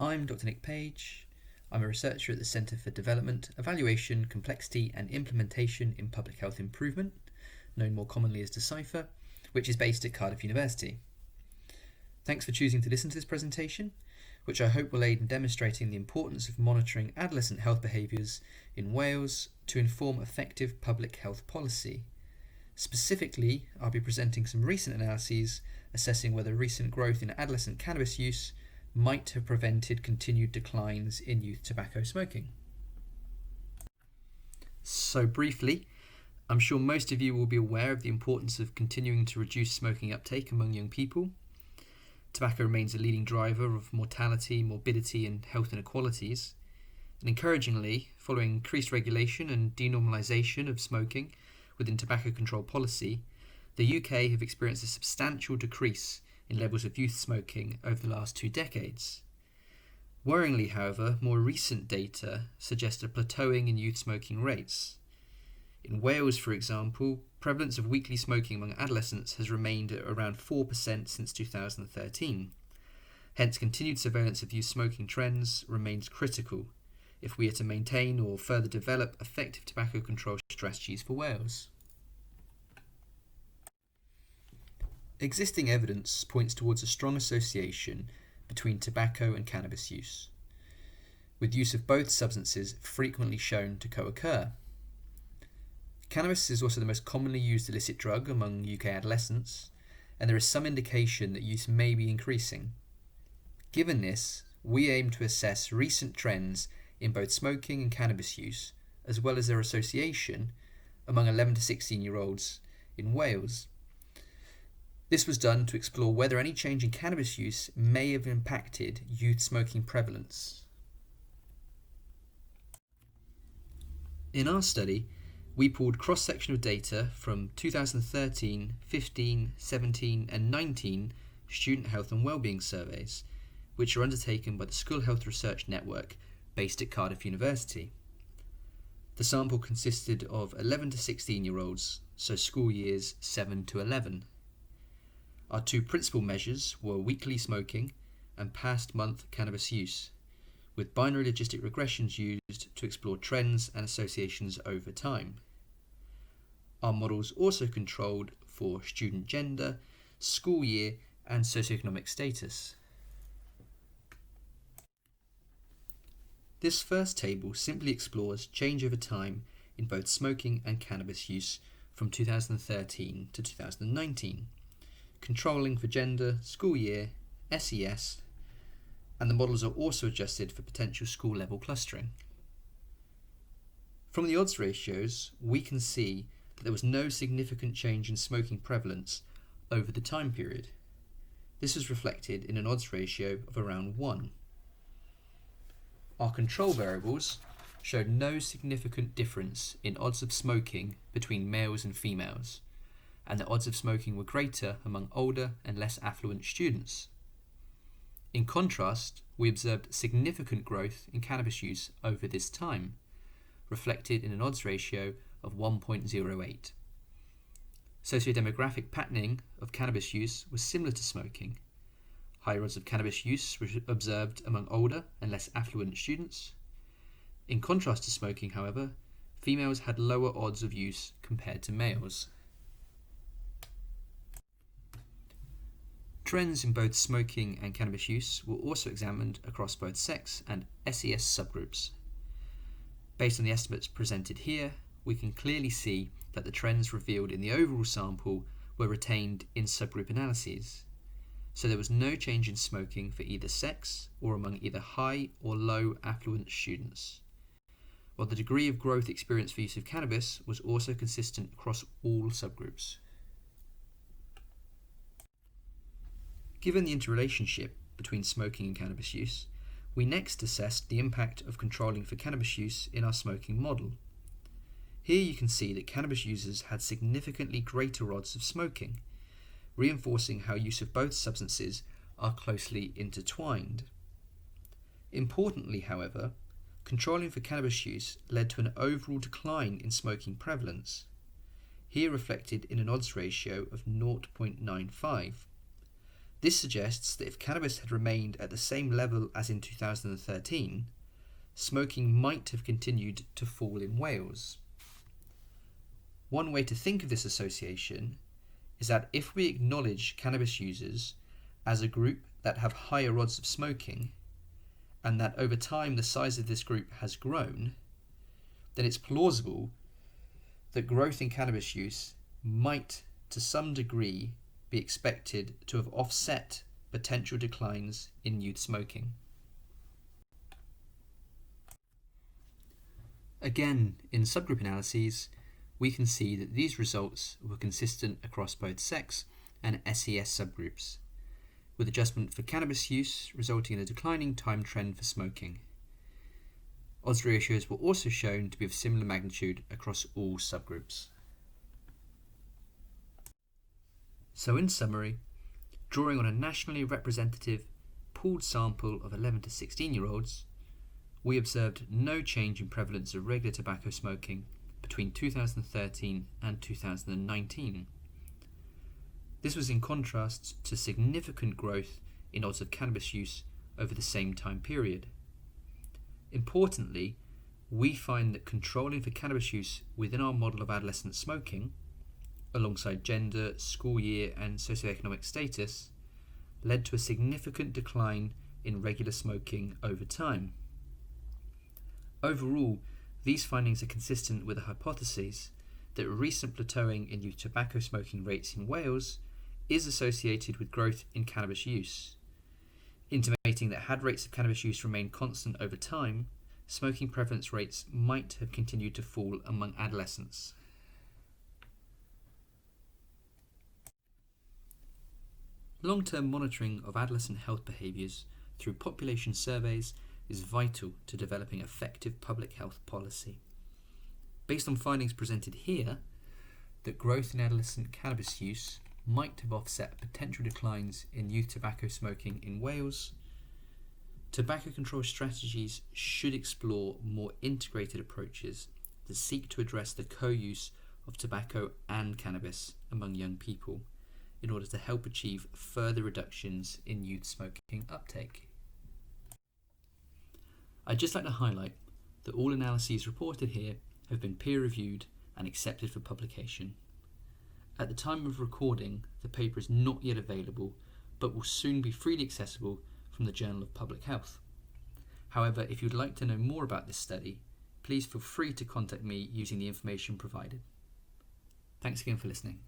I'm Dr. Nick Page. I'm a researcher at the Centre for Development, Evaluation, Complexity and Implementation in Public Health Improvement, known more commonly as Decipher, which is based at Cardiff University. Thanks for choosing to listen to this presentation, which I hope will aid in demonstrating the importance of monitoring adolescent health behaviours in Wales to inform effective public health policy. Specifically, I'll be presenting some recent analyses assessing whether recent growth in adolescent cannabis use might have prevented continued declines in youth tobacco smoking. So briefly, I'm sure most of you will be aware of the importance of continuing to reduce smoking uptake among young people. Tobacco remains a leading driver of mortality, morbidity and health inequalities. And encouragingly, following increased regulation and denormalisation of smoking within tobacco control policy, the UK have experienced a substantial decrease in levels of youth smoking over the last 2 decades. Worryingly, however, more recent data suggest a plateauing in youth smoking rates. In Wales, for example, prevalence of weekly smoking among adolescents has remained at around 4% since 2013. Hence, continued surveillance of youth smoking trends remains critical if we are to maintain or further develop effective tobacco control strategies for Wales. Existing evidence points towards a strong association between tobacco and cannabis use, with use of both substances frequently shown to co-occur. Cannabis is also the most commonly used illicit drug among UK adolescents, and there is some indication that use may be increasing. Given this, we aim to assess recent trends in both smoking and cannabis use, as well as their association among 11 to 16-year-olds in Wales. This was done to explore whether any change in cannabis use may have impacted youth smoking prevalence. In our study, we pulled cross-sectional data from 2013, 15, 17 and 19 student health and wellbeing surveys, which are undertaken by the School Health Research Network based at Cardiff University. The sample consisted of 11 to 16-year-olds, so school years 7 to 11. Our 2 principal measures were weekly smoking and past month cannabis use, with binary logistic regressions used to explore trends and associations over time. Our models also controlled for student gender, school year and socioeconomic status. This first table simply explores change over time in both smoking and cannabis use from 2013 to 2019. Controlling for gender, school year, SES, and the models are also adjusted for potential school level clustering. From the odds ratios, we can see that there was no significant change in smoking prevalence over the time period. This is reflected in an odds ratio of around 1. Our control variables showed no significant difference in odds of smoking between males and females, and the odds of smoking were greater among older and less affluent students. In contrast, we observed significant growth in cannabis use over this time, reflected in an odds ratio of 1.08. Sociodemographic patterning of cannabis use was similar to smoking. Higher odds of cannabis use were observed among older and less affluent students. In contrast to smoking, however, females had lower odds of use compared to males. Trends in both smoking and cannabis use were also examined across both sex and SES subgroups. Based on the estimates presented here, we can clearly see that the trends revealed in the overall sample were retained in subgroup analyses. So there was no change in smoking for either sex or among either high or low affluent students, while the degree of growth experienced for use of cannabis was also consistent across all subgroups. Given the interrelationship between smoking and cannabis use, we next assessed the impact of controlling for cannabis use in our smoking model. Here you can see that cannabis users had significantly greater odds of smoking, reinforcing how use of both substances are closely intertwined. Importantly, however, controlling for cannabis use led to an overall decline in smoking prevalence, here reflected in an odds ratio of 0.95. This suggests that if cannabis had remained at the same level as in 2013, smoking might have continued to fall in Wales. One way to think of this association is that if we acknowledge cannabis users as a group that have higher odds of smoking, and that over time the size of this group has grown, then it's plausible that growth in cannabis use might, to some degree, be expected to have offset potential declines in youth smoking. Again, in subgroup analyses, we can see that these results were consistent across both sex and SES subgroups, with adjustment for cannabis use resulting in a declining time trend for smoking. Odds ratios were also shown to be of similar magnitude across all subgroups. So in summary, drawing on a nationally representative pooled sample of 11 to 16-year-olds, we observed no change in prevalence of regular tobacco smoking between 2013 and 2019. This was in contrast to significant growth in odds of cannabis use over the same time period. Importantly, we find that controlling for cannabis use within our model of adolescent smoking, alongside gender, school year and socioeconomic status, led to a significant decline in regular smoking over time. Overall, these findings are consistent with the hypothesis that recent plateauing in youth tobacco smoking rates in Wales is associated with growth in cannabis use, intimating that had rates of cannabis use remained constant over time, smoking prevalence rates might have continued to fall among adolescents. Long-term monitoring of adolescent health behaviours through population surveys is vital to developing effective public health policy. Based on findings presented here, that growth in adolescent cannabis use might have offset potential declines in youth tobacco smoking in Wales, tobacco control strategies should explore more integrated approaches that seek to address the co-use of tobacco and cannabis among young people in order to help achieve further reductions in youth smoking uptake. I'd just like to highlight that all analyses reported here have been peer-reviewed and accepted for publication. At the time of recording, the paper is not yet available, but will soon be freely accessible from the Journal of Public Health. However, if you'd like to know more about this study, please feel free to contact me using the information provided. Thanks again for listening.